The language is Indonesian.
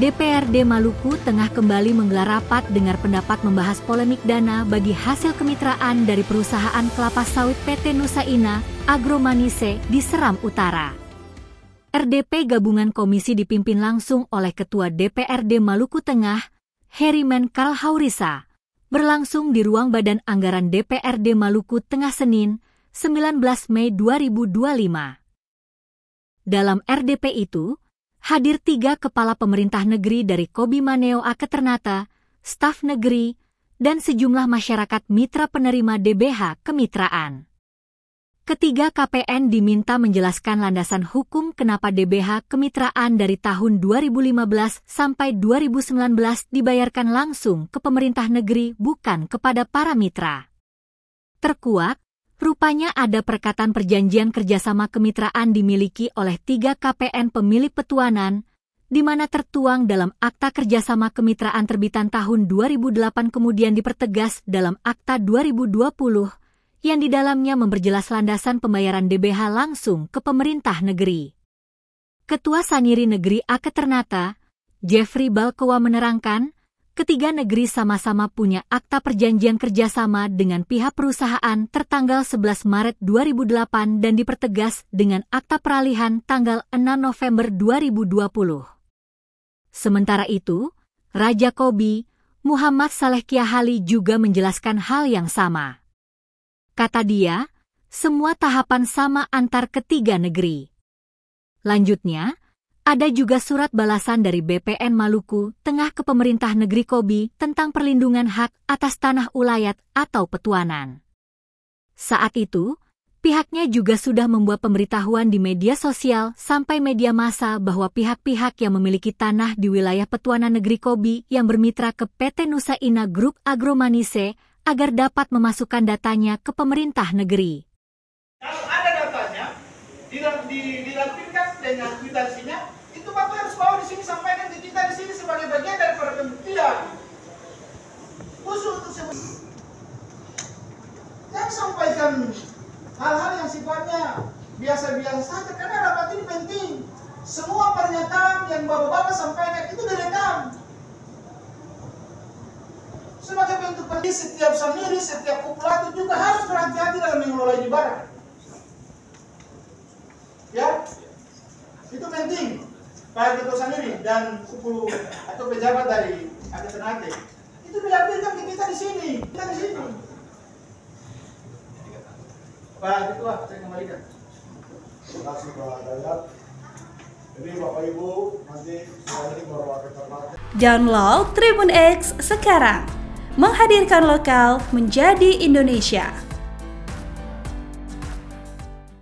DPRD Maluku Tengah kembali menggelar rapat dengar pendapat membahas polemik dana bagi hasil kemitraan dari perusahaan kelapa sawit PT Nusa Ina Agromanise di Seram Utara. RDP gabungan komisi dipimpin langsung oleh Ketua DPRD Maluku Tengah, Herimen Kalhaurisa, berlangsung di ruang Badan Anggaran DPRD Maluku Tengah Senin, 19 Mei 2025. Dalam RDP itu, hadir 3 kepala pemerintah negeri dari Kobi Maneo Ake Ternate, staf negeri, dan sejumlah masyarakat mitra penerima DBH kemitraan. Ketiga KPN diminta menjelaskan landasan hukum kenapa DBH kemitraan dari tahun 2015 sampai 2019 dibayarkan langsung ke pemerintah negeri bukan kepada para mitra. Terkuak, rupanya ada perkataan perjanjian kerjasama kemitraan dimiliki oleh 3 KPN pemilik petuanan, di mana tertuang dalam Akta Kerjasama Kemitraan terbitan tahun 2008 kemudian dipertegas dalam Akta 2020, yang di dalamnya memperjelas landasan pembayaran DBH langsung ke pemerintah negeri. Ketua Saniri Negeri Ake Ternate, Jeffrey Balkowa menerangkan, ketiga negeri sama-sama punya akta perjanjian kerjasama dengan pihak perusahaan tertanggal 11 Maret 2008 dan dipertegas dengan akta peralihan tanggal 6 November 2020. Sementara itu, Raja Kobi, Muhammad Saleh Kiahali juga menjelaskan hal yang sama. Kata dia, semua tahapan sama antar ketiga negeri. Lanjutnya, ada juga surat balasan dari BPN Maluku Tengah ke pemerintah negeri Kobi tentang perlindungan hak atas tanah ulayat atau petuanan. Saat itu, pihaknya juga sudah membuat pemberitahuan di media sosial sampai media massa bahwa pihak-pihak yang memiliki tanah di wilayah petuanan negeri Kobi yang bermitra ke PT Nusa Ina Group Agromanise agar dapat memasukkan datanya ke pemerintah negeri. Kalau ada datanya, dilampirkan dengan kwitansinya, itu Bapak harus bawa di sini, sampaikan ke kita di sini sebagai bagian dari pembuktian. Khusus untuk jangan sampaikan hal-hal yang sifatnya biasa-biasa saja, karena rapat ini penting. Semua pernyataan yang Bapak-Bapak sampaikan itu direkam. Sebagai bentuk setiap saniri, setiap populatur juga harus berhati-hati dalam mengelola barang. Ya, itu penting. Baik Ketua Saniri dan 10 atau pejabat dari Ake Ternate itu dilampirkan ke kita di sini. Kita di sini. Pak Ketua, saya kembalikan. Terima kasih Pak Dayat. Jadi Bapak Ibu nanti ini baru Ake Ternate. Download Tribun X sekarang. Menghadirkan lokal menjadi Indonesia.